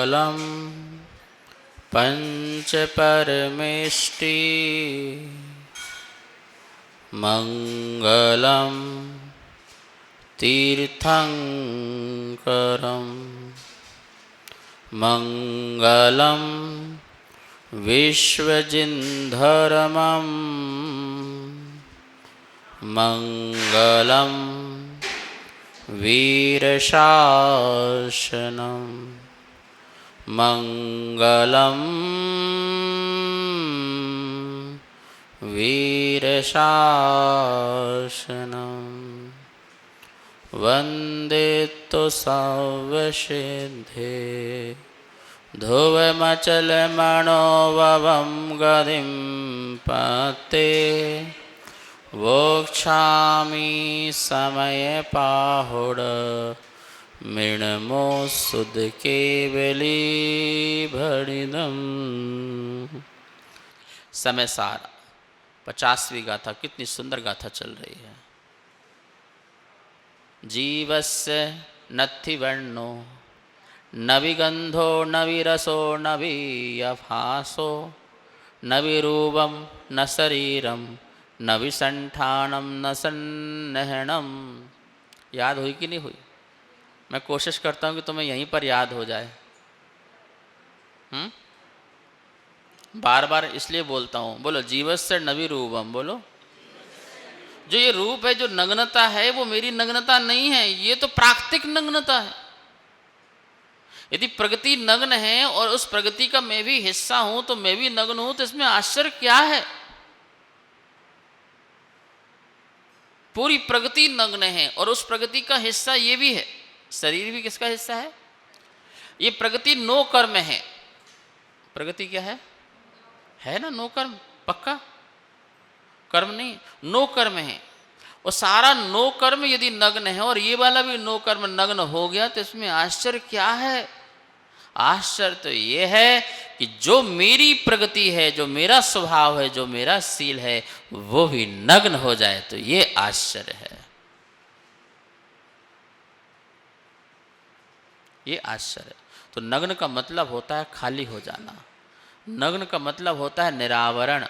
मङ्गलं पञ्चपरमेष्टि मङ्गलं तीर्थङ्करं मङ्गलं विश्वजिन्धर्मं मङ्गलं वीरशासनं मङ्गलं वीरशासनं वन्दे तु सर्वसिद्धे ध्रुवमचलमणोभवं गतिं पते वोक्षामि समयपाहुड मृण्मो सुध केवली भणिदम्। समय सार 50वीं गाथा, कितनी सुंदर गाथा चल रही है। जीवस्य नत्थि वर्णो न विगंधो न विरसो न वियभासो न विरूपं न शरीरं न विसंठानम न सन्नहणम। याद हुई कि नहीं हुई? मैं कोशिश करता हूँ कि तुम्हें यहीं पर याद हो जाए। बार बार इसलिए बोलता हूँ, बोलो जीवस्य नवि रूपम। बोलो, जो ये रूप है, जो नग्नता है, वो मेरी नग्नता नहीं है, ये तो प्राकृतिक नग्नता है। यदि प्रगति नग्न है और उस प्रगति का मैं भी हिस्सा हूं, तो मैं भी नग्न हूं, तो इसमें आश्चर्य क्या है? पूरी प्रगति नग्न है और उस प्रगति का हिस्सा ये भी है। शरीर भी किसका हिस्सा है? ये प्रगति नो कर्म है। प्रगति क्या है? है ना, नो कर्म, पक्का कर्म नहीं, नो कर्म है। और सारा नो कर्म यदि नग्न है और ये वाला भी नो कर्म नग्न हो गया, तो इसमें आश्चर्य क्या है? आश्चर्य तो ये है कि जो मेरी प्रगति है, जो मेरा स्वभाव है, जो मेरा शील है, वो भी नग्न हो जाए, तो ये आश्चर्य है। ये आश्चर्य। तो नग्न का मतलब होता है खाली हो जाना। नग्न का मतलब होता है निरावरण,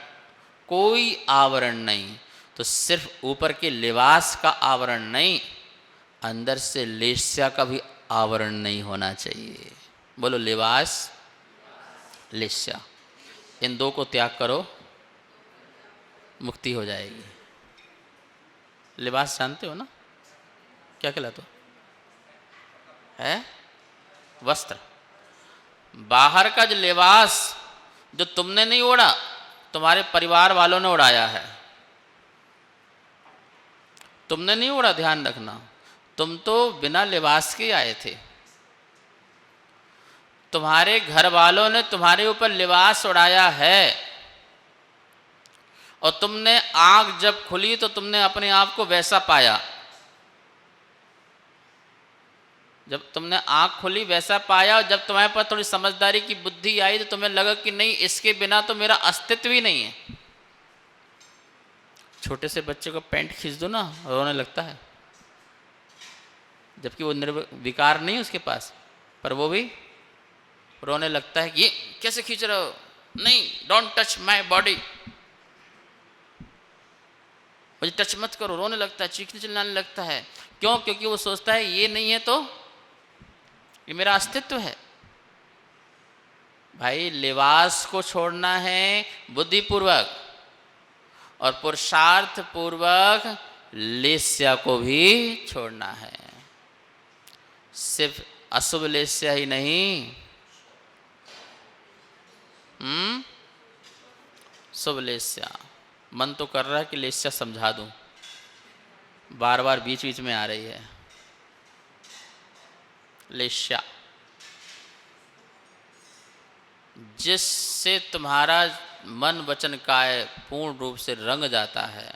कोई आवरण नहीं। तो सिर्फ ऊपर के लिबास का आवरण नहीं, अंदर से लेस्या का भी आवरण नहीं होना चाहिए। बोलो, लिबास, लेस्या, इन दो को त्याग करो, मुक्ति हो जाएगी। लिबास जानते हो ना, क्या कहलाता है? वस्त्र। बाहर का जो लिबास जो तुमने नहीं ओढ़ा, तुम्हारे परिवार वालों ने उड़ाया है। तुमने नहीं ओढ़ा, ध्यान रखना। तुम तो बिना लिबास के आए थे। तुम्हारे घर वालों ने तुम्हारे ऊपर लिबास उड़ाया है। और तुमने आंख जब खुली तो तुमने अपने आप को वैसा पाया। जब तुमने आंख खुली वैसा पाया, और जब तुम्हारे पास थोड़ी समझदारी की बुद्धि आई तो तुम्हें लगा कि नहीं, इसके बिना तो मेरा अस्तित्व ही नहीं है। छोटे से बच्चे को पैंट खींच दो ना, रोने लगता है, जबकि वो निर्विकार नहीं उसके पास, पर वो भी रोने लगता है। ये कैसे खींच रहे हो? नहीं, डोंट टच माय बॉडी, मुझे टच मत करो। रोने लगता है, चीखने चिल्लाने लगता है। क्यों? क्योंकि वो सोचता है ये नहीं है तो ये मेरा अस्तित्व है। भाई, लिबास को छोड़ना है बुद्धिपूर्वक, और पुरुषार्थ पूर्वक लेस्या को भी छोड़ना है। सिर्फ अशुभ लेस्या ही नहीं, शुभ लेस्या। मन तो कर रहा है कि लेस्या समझा दूं, बार बार बीच बीच में आ रही है लेस्या, जिससे तुम्हारा मन वचन काय पूर्ण रूप से रंग जाता है।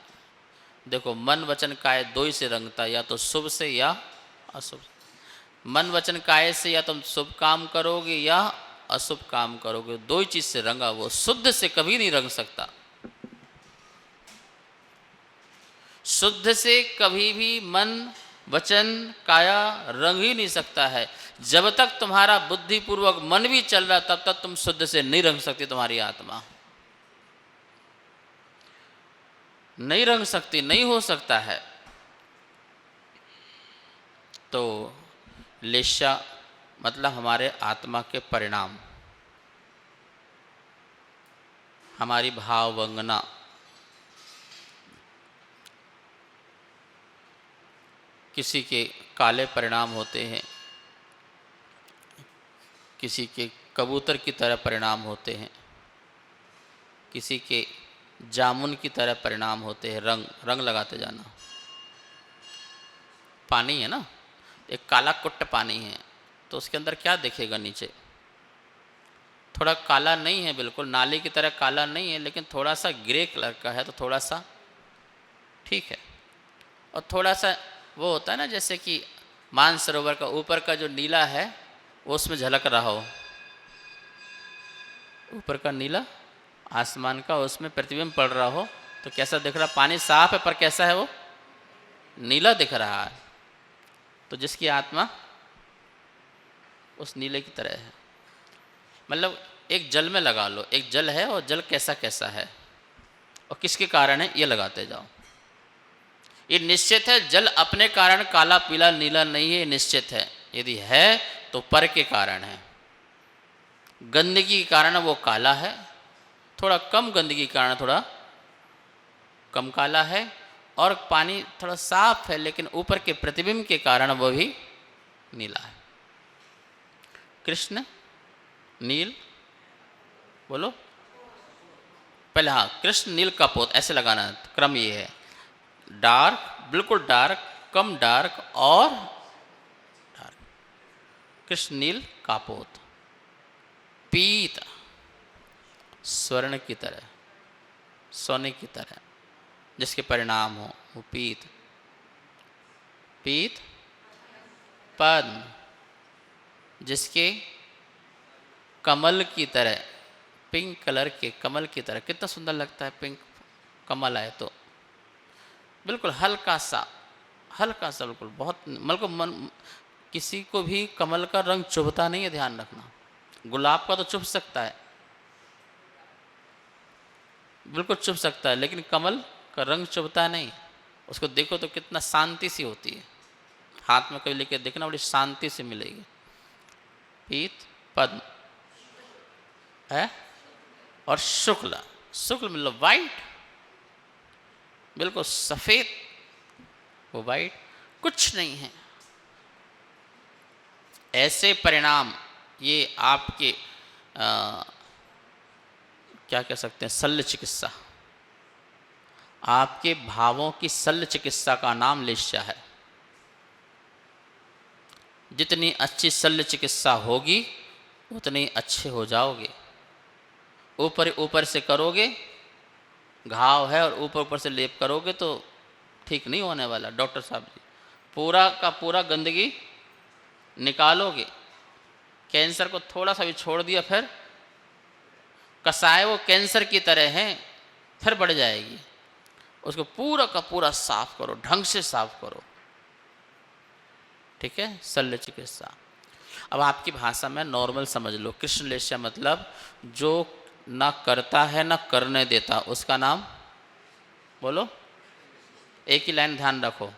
देखो, मन वचन काय दो ही से रंगता है, या तो शुभ से या अशुभ। मन वचन काय से या तुम शुभ काम करोगे या अशुभ काम करोगे, दो ही चीज से रंगा। वो शुद्ध से कभी नहीं रंग सकता। शुद्ध से कभी भी मन वचन काया रंग ही नहीं सकता है। जब तक तुम्हारा बुद्धिपूर्वक मन भी चल रहा तब तक तुम शुद्ध से नहीं रंग सकती, तुम्हारी आत्मा नहीं रंग सकती, नहीं हो सकता है। तो लेशा मतलब हमारे आत्मा के परिणाम, हमारी भाववंगना, किसी के काले परिणाम होते हैं, किसी के कबूतर की तरह परिणाम होते हैं, किसी के जामुन की तरह परिणाम होते हैं। रंग रंग लगाते जाना। पानी है ना, एक काला कुट्ट पानी है, तो उसके अंदर क्या दिखेगा? नीचे थोड़ा काला नहीं है, बिल्कुल नाली की तरह काला नहीं है, लेकिन थोड़ा सा ग्रे कलर का है, तो थोड़ा सा ठीक है। और थोड़ा सा वो होता है ना, जैसे कि मानसरोवर का ऊपर का जो नीला है वो उसमें झलक रहा हो, ऊपर का नीला आसमान का उसमें प्रतिबिंब पड़ रहा हो, तो कैसा दिख रहा? पानी साफ है पर कैसा है? वो नीला दिख रहा है। तो जिसकी आत्मा उस नीले की तरह है, मतलब एक जल में लगा लो, एक जल है और जल कैसा कैसा है और किसके कारण है, ये लगाते जाओ। ये निश्चित है, जल अपने कारण काला पीला नीला नहीं है, ये निश्चित है। यदि है तो पर के कारण है। गंदगी के कारण वो काला है, थोड़ा कम गंदगी के कारण थोड़ा कम काला है, और पानी थोड़ा साफ है लेकिन ऊपर के प्रतिबिंब के कारण वो भी नीला है। कृष्ण नील, बोलो पहले। हाँ, कृष्ण नील कपोत, ऐसे लगाना है, क्रम ये है। डार्क, बिल्कुल डार्क, कम डार्क और डार्क। कृष्ण नील कापोत। पीत, स्वर्ण की तरह, सोने की तरह, जिसके परिणाम हो वो पीत। पीत पद्म, जिसके कमल की तरह, पिंक कलर के कमल की तरह। कितना सुंदर लगता है पिंक कमल आए तो, बिल्कुल हल्का सा बिल्कुल, बहुत मतलब मन, किसी को भी कमल का रंग चुभता नहीं है, ध्यान रखना। गुलाब का तो चुभ सकता है, बिल्कुल चुभ सकता है, लेकिन कमल का रंग चुभता नहीं। उसको देखो तो कितना शांति सी होती है, हाथ में कभी लेके देखना, बड़ी शांति से मिलेगी। पीत पद्म है, और शुक्ल, शुक्ल मतलब वाइट, बिल्कुल सफेद, वो वाइट कुछ नहीं है। ऐसे परिणाम ये आपके क्या कह सकते हैं, शल्य चिकित्सा, आपके भावों की शल्य चिकित्सा का नाम लेशा है। जितनी अच्छी शल्य चिकित्सा होगी उतनी अच्छे हो जाओगे। ऊपर ऊपर से करोगे, घाव है और ऊपर ऊपर से लेप करोगे तो ठीक नहीं होने वाला। डॉक्टर साहब जी, पूरा का पूरा गंदगी निकालोगे, कैंसर को थोड़ा सा भी छोड़ दिया, फिर कसाय वो कैंसर की तरह है, फिर बढ़ जाएगी। उसको पूरा का पूरा साफ करो, ढंग से साफ करो, ठीक है, शल्य चिकित्सा। अब आपकी भाषा में नॉर्मल समझ लो, कृष्ण लेशा मतलब जो ना करता है ना करने देता, उसका नाम बोलो। एक ही लाइन ध्यान रखो,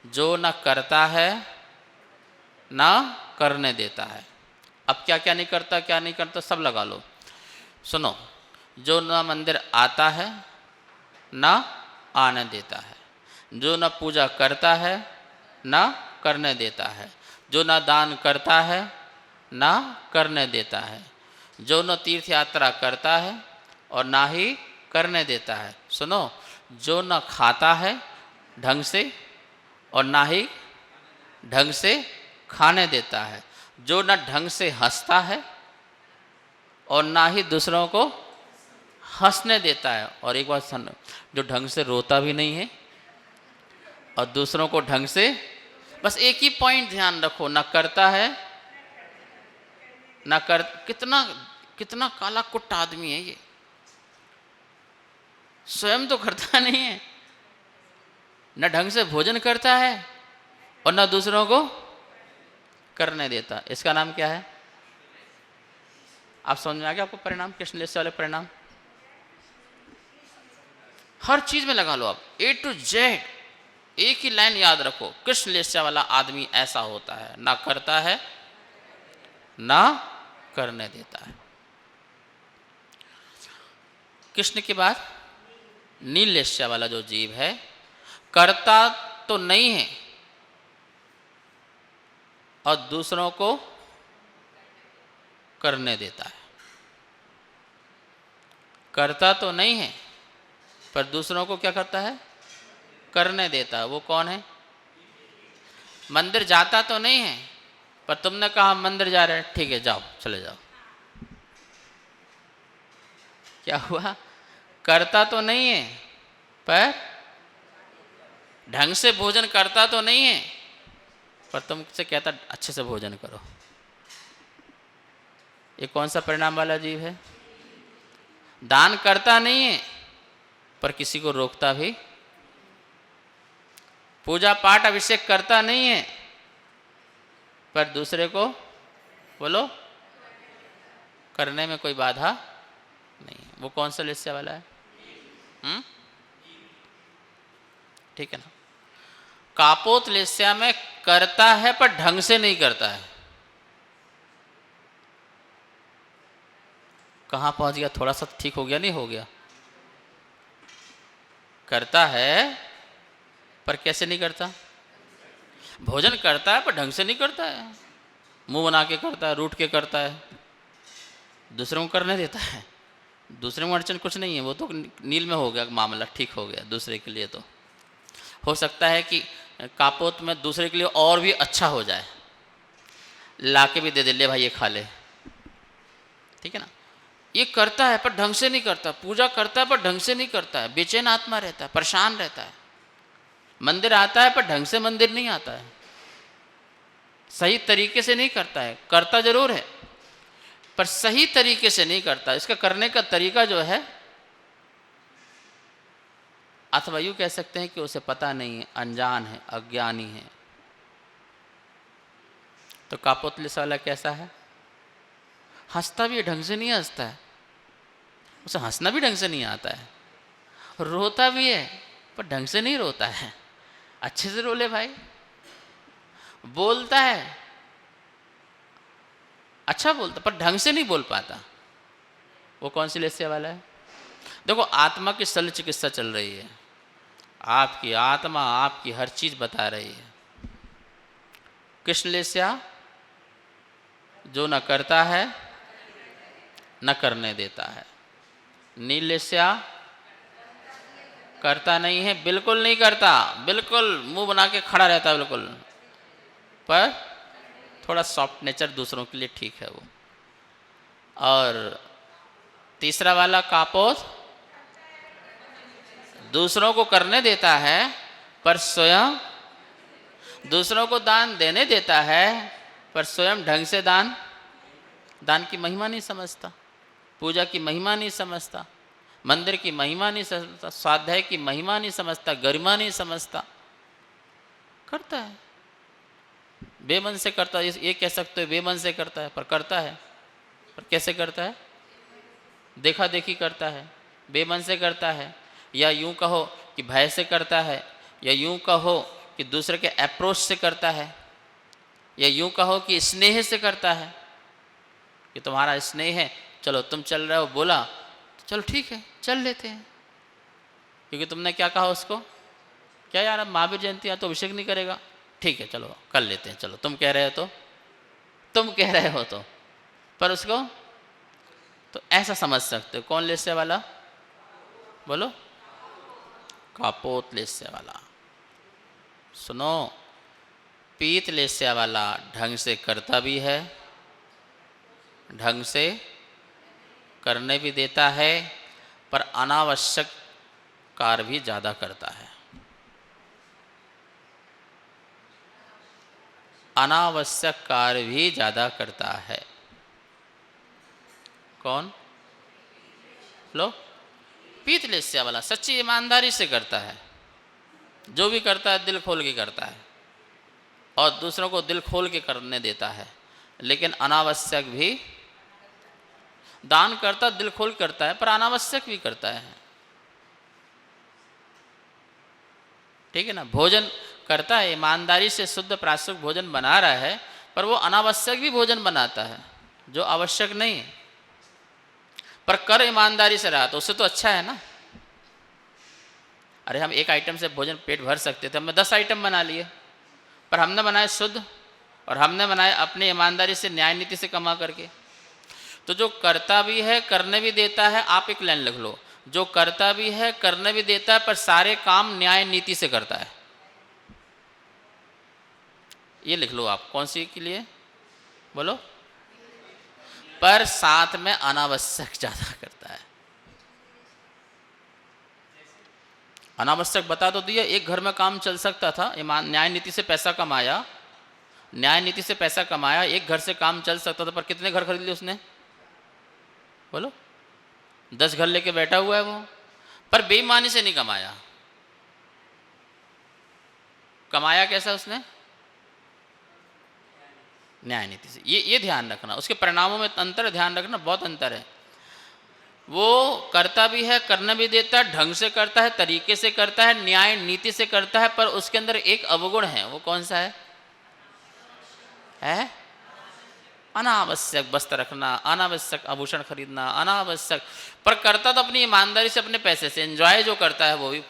जो ना करता है ना करने देता है। अब क्या क्या नहीं करता, क्या नहीं करता, सब लगा लो। सुनो, जो ना मंदिर आता है ना आने देता है, जो ना पूजा करता है ना करने देता है, जो ना दान करता है ना करने देता है, जो न तीर्थ यात्रा करता है और ना ही करने देता है। सुनो, जो न खाता है ढंग से और ना ही ढंग से खाने देता है, जो न ढंग से हंसता है और ना ही दूसरों को हंसने देता है। और एक बात सुनो, जो ढंग से रोता भी नहीं है और दूसरों को ढंग से, बस एक ही पॉइंट ध्यान रखो, ना करता है ना कर। कितना कितना काला कुट्ट आदमी है ये, स्वयं तो करता नहीं है, न ढंग से भोजन करता है और ना दूसरों को करने देता। इसका नाम क्या है? आप समझ में आ गया आपको परिणाम, कृष्ण लेस्य वाले परिणाम? हर चीज में लगा लो आप, A to Z एक ही लाइन याद रखो, कृष्ण लेस्य वाला आदमी ऐसा होता है, ना करता है ना करने देता है। कृष्ण के बाद नील लेस्य वाला जो जीव है, करता तो नहीं है और दूसरों को करने देता है। करता तो नहीं है पर दूसरों को क्या करता है? करने देता है। वो कौन है? मंदिर जाता तो नहीं है पर तुमने कहा हम मंदिर जा रहे हैं, ठीक है जाओ, चले जाओ। क्या हुआ? करता तो नहीं है पर ढंग से भोजन करता तो नहीं है पर तुमसे कहता अच्छे से भोजन करो। ये कौन सा परिणाम वाला जीव है? दान करता नहीं है पर किसी को रोकता भी, पूजा पाठ अभिषेक करता नहीं है पर दूसरे को बोलो करने में कोई बाधा नहीं। वो कौन सा लेस्य वाला है? ठीक है ना? कापोत लेस्या में करता है पर ढंग से नहीं करता है। कहां पहुंच गया? थोड़ा सा ठीक हो गया? नहीं हो गया? करता है पर कैसे नहीं करता? भोजन करता है पर ढंग से नहीं करता है, मुंह बना के करता है, रूठ के करता है, दूसरों को करने देता है। दूसरे में अड़चन कुछ नहीं है, वो तो नील में हो गया मामला, ठीक हो गया। दूसरे के लिए तो हो सकता है कि कापोत में दूसरे के लिए और भी अच्छा हो जाए, ला के भी दे दे, ले भाई ये खा ले, ठीक है ना? ये करता है पर ढंग से नहीं करता, पूजा करता है पर ढंग से नहीं करता है, बेचैन आत्मा रहता है, परेशान रहता है। मंदिर आता है पर ढंग से मंदिर नहीं आता है, सही तरीके से नहीं करता है। करता जरूर है पर सही तरीके से नहीं करता। इसका करने का तरीका जो है, अथवा यूँ कह सकते हैं कि उसे पता नहीं है, अनजान है, अज्ञानी है। तो कापोतलिस वाला कैसा है? हंसता भी ढंग से नहीं हंसता है, उसे हंसना भी ढंग से नहीं आता है, रोता भी है पर ढंग से नहीं रोता है, अच्छे से रो ले भाई। बोलता है अच्छा बोलता पर ढंग से नहीं बोल पाता। वो कौन सी लेस्य वाला है? देखो आत्मा की शल्य चिकित्सा चल रही है, आपकी आत्मा आपकी हर चीज बता रही है। कृष्ण लेस्या जो न करता है न करने देता है। नील लेस्या करता नहीं है, बिल्कुल नहीं करता, बिल्कुल मुंह बना के खड़ा रहता है बिल्कुल, पर थोड़ा सॉफ्ट नेचर दूसरों के लिए ठीक है वो। और तीसरा वाला कापोत दूसरों को करने देता है पर स्वयं दूसरों को दान देने देता है पर स्वयं ढंग से दान की महिमा नहीं समझता, पूजा की महिमा नहीं समझता, मंदिर की महिमा नहीं समझता, स्वाध्याय की महिमा नहीं समझता, गरिमा नहीं समझता, करता है बेमन से करता है। ये कह सकते हो बेमन से करता है पर करता है। पर कैसे करता है? देखा देखी करता है, बेमन से करता है, या यूं कहो कि भय से करता है, या यूं कहो कि दूसरे के अप्रोच से करता है, या यूं कहो कि स्नेह से करता है कि तुम्हारा स्नेह है, चलो तुम चल रहे हो, बोला तो चलो ठीक है चल लेते हैं, क्योंकि तुमने क्या कहा उसको, क्या यार अब महावीर जयंती है तो अभिषेक नहीं करेगा, ठीक है चलो कर लेते हैं, चलो तुम कह रहे हो तो पर उसको तो ऐसा समझ सकते हो। कौन लेस्य वाला? बोलो। कापोत लेस्य वाला। सुनो, पीत लेस्य वाला ढंग से करता भी है, ढंग से करने भी देता है, पर अनावश्यक कार्य भी ज़्यादा करता है। अनावश्यक कार्य भी ज़्यादा करता है। कौन? लो, पीत लेस्य वाला सच्ची ईमानदारी से करता है, जो भी करता है दिल खोल के करता है, और दूसरों को दिल खोल के करने देता है, लेकिन अनावश्यक भी दान करता, दिल खोल करता है, पर अनावश्यक भी करता है। ठीक है ना, भोजन करता है, ईमानदारी से शुद्ध प्राशुक भोजन बना रहा है, पर वो अनावश्यक भी भोजन बनाता है जो आवश्यक नहीं है, पर कर ईमानदारी से रहा तो उससे तो अच्छा है ना। अरे हम एक आइटम से भोजन पेट भर सकते थे, हमने 10 आइटम बना लिए, पर हमने बनाए शुद्ध और हमने बनाए अपनी ईमानदारी से, न्याय नीति से कमा करके। तो जो करता भी है करने भी देता है, आप एक लाइन लिख लो, जो करता भी है करने भी देता है पर सारे काम न्याय नीति से करता है। ये लिख लो आप, कौन सी के लिए बोलो, पर साथ में अनावश्यक ज्यादा करता है। अनावश्यक बता तो दिया, एक घर में काम चल सकता था, न्याय नीति से पैसा कमाया, न्याय नीति से पैसा कमाया, एक घर से काम चल सकता था, पर कितने घर खरीद लिए उसने बोलो, 10 घर लेके बैठा हुआ है वो, पर बेईमानी से नहीं कमाया। कमाया कैसा उसने, न्याय नीति से। ये ध्यान रखना, उसके परिणामों में अंतर ध्यान रखना, बहुत अंतर है। वो करता भी है करने भी देता है, ढंग से करता है, तरीके से करता है, न्याय नीति से करता है, पर उसके अंदर एक अवगुण है, वो कौन सा है? अनावश्यक वस्त्र रखना, अनावश्यक आभूषण खरीदना, अनावश्यक, पर करता तो अपनी ईमानदारी से, अपने पैसे से। एंजॉय जो करता है वो भी,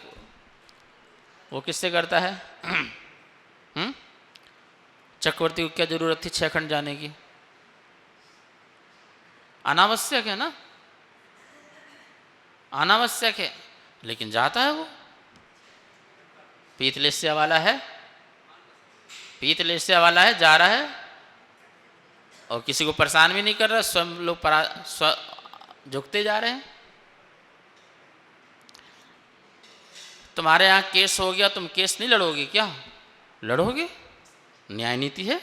वो किससे करता है? चक्रवर्ती को क्या जरूरत थी 6 खंड जाने की? अनावश्यक है ना, अनावश्यक है, लेकिन जाता है वो। पीतलेस्या वाला है, पीतलेस्या वाला है, जा रहा है और किसी को परेशान भी नहीं कर रहा, स्वयं लोग झुकते जा रहे हैं। तुम्हारे यहाँ केस हो गया, तुम केस नहीं लड़ोगे क्या? लड़ोगे, न्याय नीति है,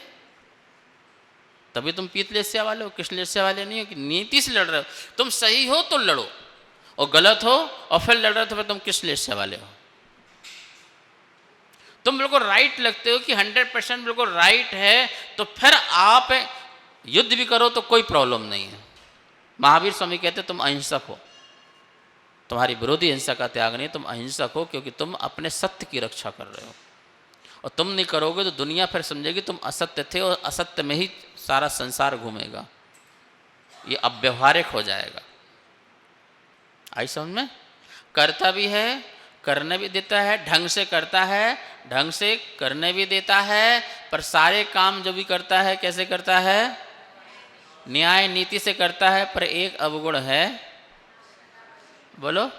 तभी तुम पीतलेस्या वाले हो, कृष्णलेस्या वाले नहीं हो कि नीति से लड़ रहे हो। तुम सही हो तो लड़ो, और गलत हो और फिर लड़ रहे हो तो फिर तुम कृष्णलेस्या वाले हो। तुम बिल्कुल राइट लगते हो कि 100% बिल्कुल राइट है, तो फिर आप युद्ध भी करो तो कोई प्रॉब्लम नहीं है। महावीर स्वामी कहते तुम अहिंसक हो, तुम्हारी विरोधी हिंसा का त्याग नहीं, तुम अहिंसक हो, क्योंकि तुम अपने सत्य की रक्षा कर रहे हो। और तुम नहीं करोगे तो दुनिया फिर समझेगी तुम असत्य थे, और असत्य में ही सारा संसार घूमेगा, ये अव्यवहारिक हो जाएगा। आई समझ में? करता भी है करने भी देता है, ढंग से करता है, ढंग से करने भी देता है, पर सारे काम जो भी करता है कैसे करता है? न्याय नीति से करता है, पर एक अवगुण है, बोलो,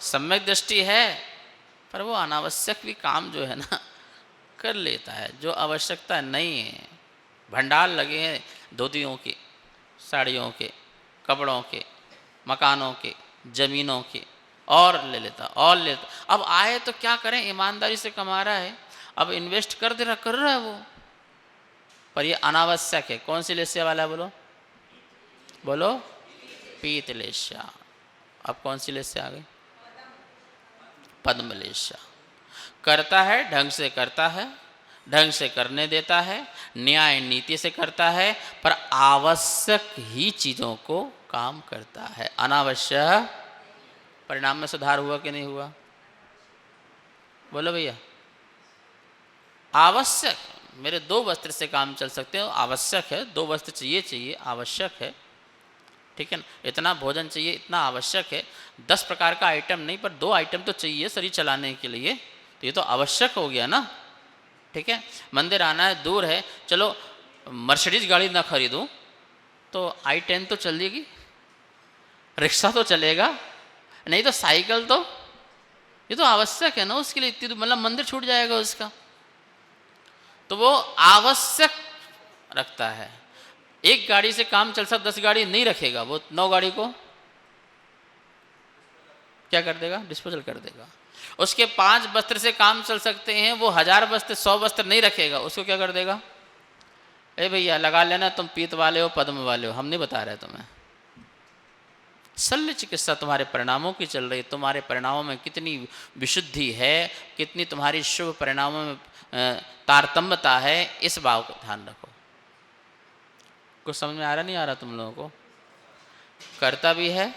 सम्यक दृष्टि है, पर वो अनावश्यक भी काम जो है ना कर लेता है, जो आवश्यकता नहीं है। भंडार लगे हैं धोतियों के, साड़ियों के, कपड़ों के, मकानों के, जमीनों के, और ले लेता और लेता। अब आए तो क्या करें, ईमानदारी से कमा रहा है, अब इन्वेस्ट कर रहा है वो, पर ये अनावश्यक है। कौन सी लेस्या वाला है बोलो, बोलो, पीतलेस्या। अब कौन सी लेस्या आ गई? पद्मलेस्या। करता है, ढंग से करता है, ढंग से करने देता है, न्याय नीति से करता है, पर आवश्यक ही चीजों को काम करता है, अनावश्यक। परिणाम में सुधार हुआ कि नहीं हुआ? बोलो भैया। आवश्यक, मेरे 2 वस्त्र से काम चल सकते हो, आवश्यक है, 2 वस्त्र चाहिए, आवश्यक है, ठीक है ना, इतना भोजन चाहिए, इतना आवश्यक है। 10 प्रकार का आइटम नहीं, पर 2 आइटम तो चाहिए शरीर चलाने के लिए, तो ये तो आवश्यक हो गया ना। ठीक है, मंदिर आना है, दूर है, चलो मर्सिडीज गाड़ी ना खरीदूं तो i10 तो चलेगी, रिक्शा तो चलेगा, नहीं तो साइकिल, तो ये तो आवश्यक है ना उसके लिए, इतनी मतलब मंदिर छूट जाएगा उसका, तो वो आवश्यक रखता है। एक गाड़ी से काम चल सकता, 10 गाड़ी नहीं रखेगा, वो 9 गाड़ी को क्या कर देगा? डिस्पोजल कर देगा। उसके 5 वस्त्र से काम चल सकते हैं, वो 1000 वस्त्र 100 वस्त्र नहीं रखेगा, उसको क्या कर देगा? ए भैया लगा लेना, तुम पीत वाले हो, पद्म वाले हो, हम नहीं बता रहे तुम्हें, शल्य चिकित्सा तुम्हारे परिणामों की चल रही है, तुम्हारे परिणामों में कितनी विशुद्धि है, कितनी तुम्हारी शुभ परिणामों में तारतम्यता है, इस भाव को ध्यान रखो। कुछ समझ में आ रहा नहीं आ रहा तुम लोगों को? करता भी है,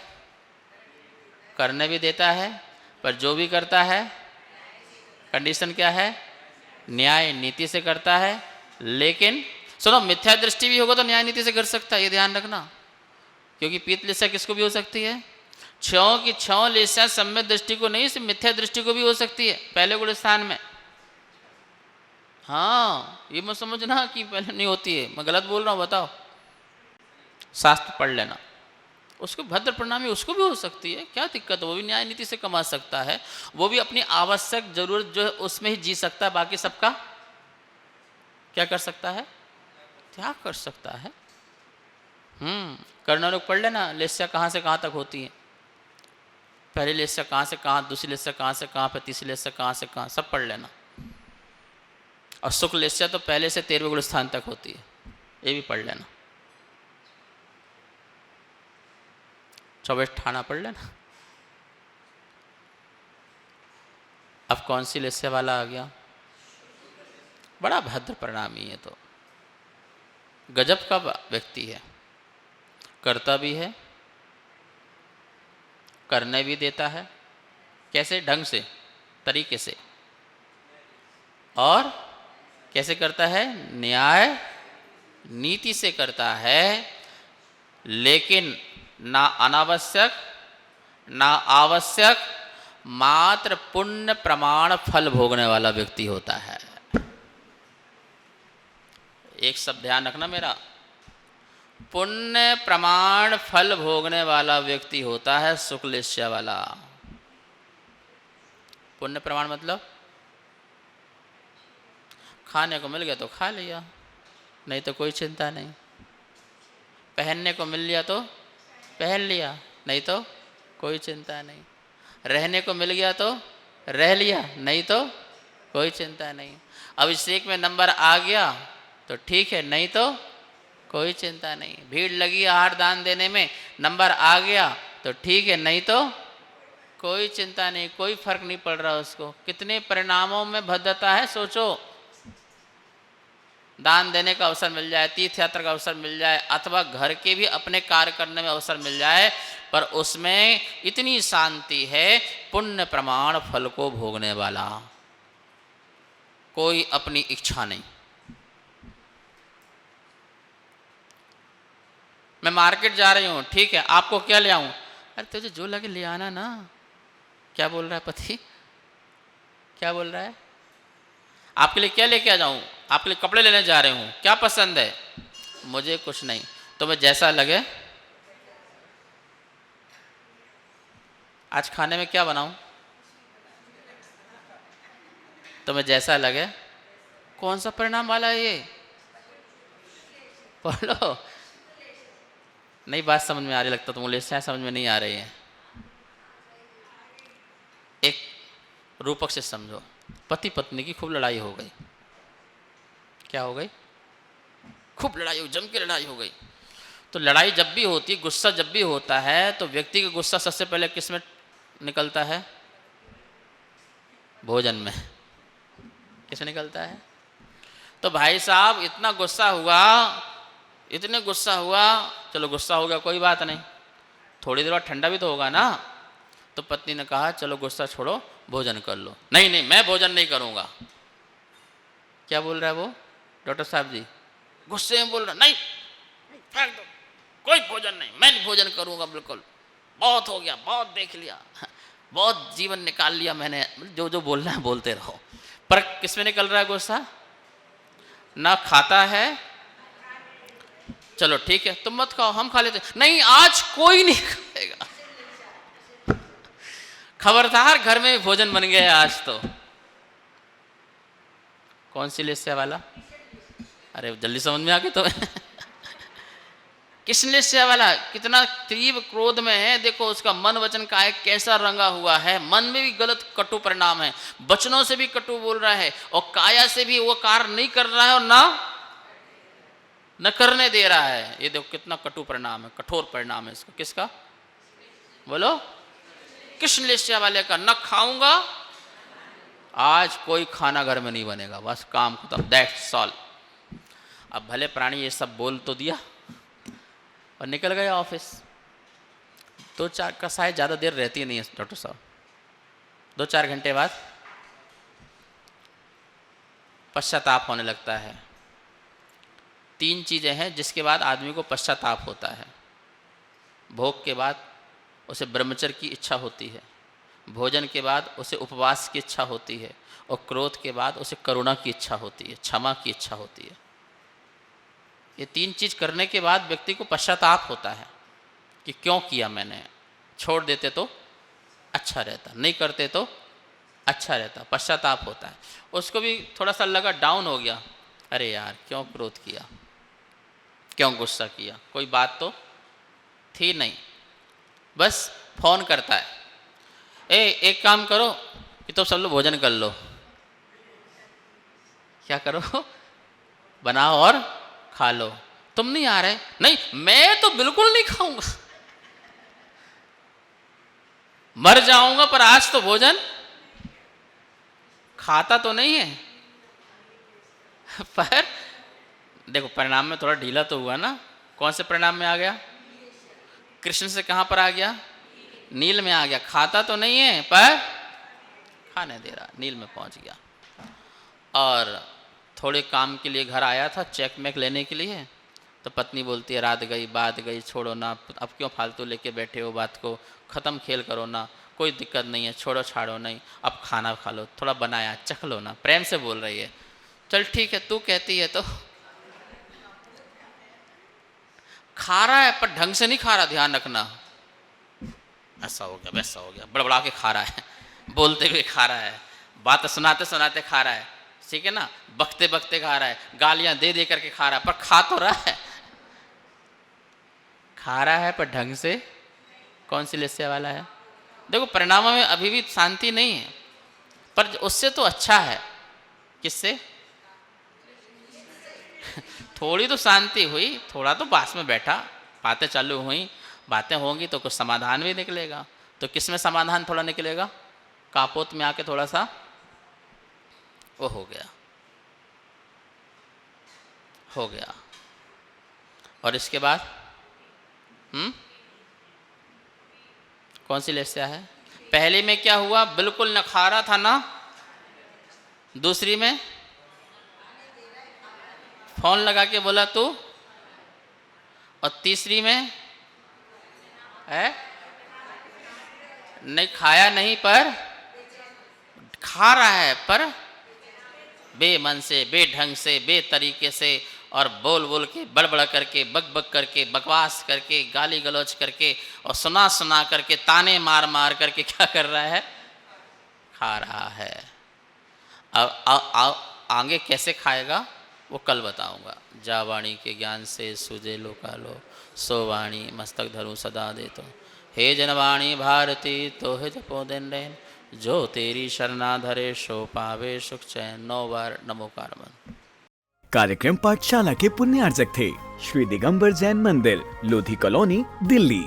करने भी देता है, पर जो भी करता है कंडीशन क्या है? न्याय नीति से करता है। लेकिन सुनो, मिथ्या दृष्टि भी होगा तो न्याय नीति से कर सकता है, ये ध्यान रखना। क्योंकि पीत लिस्या किसको भी हो सकती है? छयों की छयों लिस्या सम्यक दृष्टि को नहीं, सिर्फ मिथ्या दृष्टि को भी हो सकती है पहले गुण स्थान में। हाँ, ये मत समझना कि पहले नहीं होती है, मैं गलत बोल रहा हूँ, बताओ। शास्त्र पढ़ लेना। उसको भद्र परिणामी उसको भी हो सकती है, क्या दिक्कत है? वो भी न्याय नीति से कमा सकता है, वो भी अपनी आवश्यक जरूरत जो है उसमें ही जी सकता है, बाकी सबका क्या कर सकता है? त्याग कर सकता है। करना लोग पढ़ लेना, लेस्या कहाँ से कहाँ तक होती है, पहली लेस्या कहाँ से कहाँ, दूसरी लेस्या कहाँ से कहाँ, फिर तीसरी लेस्या कहाँ से कहाँ, सब पढ़ लेना। और शुक्ल लेस्या तो पहले से 13वें गुण स्थान तक होती है, ये भी पढ़ लेना। 24 ठाना पढ़ लेना। अब कौन सी लेस्या वाला आ गया? बड़ा भद्र परिणामी है, तो गजब का व्यक्ति है, करता भी है, करने भी देता है। कैसे? ढंग से, तरीके से। और कैसे करता है? न्याय नीति से करता है। लेकिन ना अनावश्यक ना आवश्यक, मात्र पुण्य प्रमाण फल भोगने वाला व्यक्ति होता है। एक शब्द ध्यान रखना मेरा, पुण्य प्रमाण फल भोगने वाला व्यक्ति होता है शुक्लेश्या वाला। पुण्य प्रमाण मतलब खाने को मिल गया तो खा लिया, नहीं तो कोई चिंता नहीं। पहनने को मिल लिया तो पहन लिया, नहीं तो कोई चिंता नहीं। रहने को मिल गया तो रह लिया, नहीं तो कोई चिंता नहीं। अभिषेक में नंबर आ गया तो ठीक है, नहीं तो कोई चिंता नहीं। भीड़ लगी आहार दान देने में, नंबर आ गया तो ठीक है, नहीं तो कोई चिंता नहीं, कोई फर्क नहीं पड़ रहा उसको। कितने परिणामों में भद्रता है सोचो। दान देने का अवसर मिल जाए, तीर्थ यात्रा का अवसर मिल जाए, अथवा घर के भी अपने कार्य करने में अवसर मिल जाए, पर उसमें इतनी शांति है, पुण्य प्रमाण फल को भोगने वाला, कोई अपनी इच्छा नहीं। मैं मार्केट जा रही हूँ, ठीक है, आपको क्या ले आऊँ? अरे तुझे जो लगे ले आना ना। क्या बोल रहा है पति? क्या बोल रहा है? आपके लिए क्या लेके आ जाऊँ? आपके लिए कपड़े लेने जा रहे हूँ, क्या पसंद है? मुझे कुछ नहीं, तुम्हें जैसा लगे। आज खाने में क्या बनाऊँ? तुम्हें जैसा लगे। कौन सा परिणाम वाला है ये? बोलो। नहीं, बात समझ में आ रही लगता तुम लोग, समझ में नहीं आ रही है। एक रूपक से समझो, पति पत्नी की खूब लड़ाई हो गई। क्या हो गई? खूब लड़ाई हो, जम के लड़ाई हो गई। तो लड़ाई जब भी होती, गुस्सा जब भी होता है, तो व्यक्ति का गुस्सा सबसे पहले किस में निकलता है? भोजन में। किस में निकलता है? तो भाई साहब इतना गुस्सा हुआ, इतने गुस्सा हुआ, चलो गुस्सा हो गया कोई बात नहीं, थोड़ी देर बाद ठंडा भी तो होगा ना। तो पत्नी ने कहा चलो गुस्सा छोड़ो, भोजन कर लो। नहीं नहीं, मैं भोजन नहीं करूंगा। क्या बोल रहा है वो डॉक्टर साहब जी? गुस्से में बोल रहा, नहीं फेंक दो, कोई भोजन नहीं, मैं नहीं भोजन करूंगा बिल्कुल, बहुत हो गया, बहुत देख लिया, बहुत जीवन निकाल लिया मैंने, जो जो बोलना है बोलते रहो। पर किस में निकल रहा है गुस्सा? ना खाता है, चलो ठीक है तुम मत खाओ, हम खा लेते। नहीं, आज कोई नहीं खाएगा। खबरदार, घर में भोजन बन गया आज तो। कौन सी लेस्या वाला? अरे जल्दी समझ में आ गया तो। किस लेस्या वाला? कितना तीव्र क्रोध में है, देखो उसका मन वचन का एक कैसा रंगा हुआ है। मन में भी गलत कटु परिणाम है, वचनों से भी कटु बोल रहा है, और काया से भी वो कार्य नहीं कर रहा है और न करने दे रहा है। ये देखो कितना कटु परिणाम है, कठोर परिणाम है इसका। किसका? बोलो, कृष्ण लेस्या वाले का न खाऊंगा, आज कोई खाना घर में नहीं बनेगा, बस काम खत्म, दैट्स ऑल। अब भले प्राणी ये सब बोल तो दिया और निकल गए ऑफिस। 2-4 का शायद ज़्यादा देर रहती नहीं है डॉक्टर साहब, 2-4 घंटे बाद पश्चाताप होने लगता है। 3 चीज़ें हैं जिसके बाद आदमी को पश्चाताप होता है। भोग के बाद उसे ब्रह्मचर्य की इच्छा होती है, भोजन के बाद उसे उपवास की इच्छा होती है, और क्रोध के बाद उसे करुणा की इच्छा होती है, क्षमा की इच्छा होती है। ये 3 चीज़ करने के बाद व्यक्ति को पश्चाताप होता है कि क्यों किया मैंने, छोड़ देते तो अच्छा रहता, नहीं करते तो अच्छा रहता, पश्चाताप होता है। उसको भी थोड़ा सा लगा, डाउन हो गया, अरे यार क्यों क्रोध किया, क्यों गुस्सा किया, कोई बात तो थी नहीं, बस फोन करता है, एक काम करो कि तुम सब लोग भोजन कर लो। क्या करो, बनाओ और खा लो। तुम नहीं आ रहे, नहीं मैं तो बिल्कुल नहीं खाऊंगा, मर जाऊंगा पर आज तो भोजन खाता तो नहीं है। पर देखो परिणाम में थोड़ा ढीला तो हुआ ना। कौन से परिणाम में आ गया, कृष्ण से कहां पर आ गया, नील में आ गया। खाता तो नहीं है पर खाने दे रहा, नील में पहुंच गया। और थोड़े काम के लिए घर आया था, चेक मेक लेने के लिए, तो पत्नी बोलती है रात गई बात गई, छोड़ो ना, अब क्यों फालतू लेके बैठे हो, बात को ख़त्म खेल करो ना, कोई दिक्कत नहीं है, छोड़ो छाड़ो नहीं, अब खाना खा लो, थोड़ा बनाया चख लो ना, प्रेम से बोल रही है। चल ठीक है तू कहती है तो। खा रहा है पर ढंग से नहीं खा रहा, ध्यान रखना, ऐसा हो गया वैसा हो गया, बड़बड़ा के खा रहा है, बोलते हुए खा रहा है, बात सुनाते सुनाते खा रहा है, ठीक है ना, बकते बकते खा रहा है, गालियां दे दे करके खा रहा है, पर खा तो रहा है, खा रहा है पर ढंग से। कौन सी लेस्या वाला है। देखो परिणामों में अभी भी शांति नहीं है, पर उससे तो अच्छा है। किससे थोड़ी तो शांति हुई, थोड़ा तो पास में बैठा, बातें चालू हुई, बातें होंगी तो कुछ समाधान भी निकलेगा। तो किस में समाधान थोड़ा निकलेगा, कापोत में आके थोड़ा सा वो हो गया, हो गया। और इसके बाद कौन सी लेस्या है। पहले में क्या हुआ, बिल्कुल न खा रहा था ना, दूसरी में फोन लगा के बोला तू, और तीसरी में है नहीं खाया नहीं पर खा रहा है, पर बेमन से, बेढंग से, बेतरीके से, और बोल बोल के, बड़बड़ करके, बक बक करके, बकवास करके, गाली गलौज करके, और सुना सुना करके, ताने मार मार करके क्या कर रहा है, खा रहा है। अब आगे कैसे खाएगा वो कल बताऊंगा। जा वाणी के ज्ञान से सूझे लोकालो, सो वाणी मस्तक धरू सदा दे तो। हे जनवाणी भारती तो हे जपो दिन रैन, जो तेरी शरणा धरे सो पावे सुख चैन। 9 बार नमोकार मन। कार्यक्रम पाठशाला के पुण्यार्जक थे श्री दिगंबर जैन मंदिर, लोधी कॉलोनी, दिल्ली।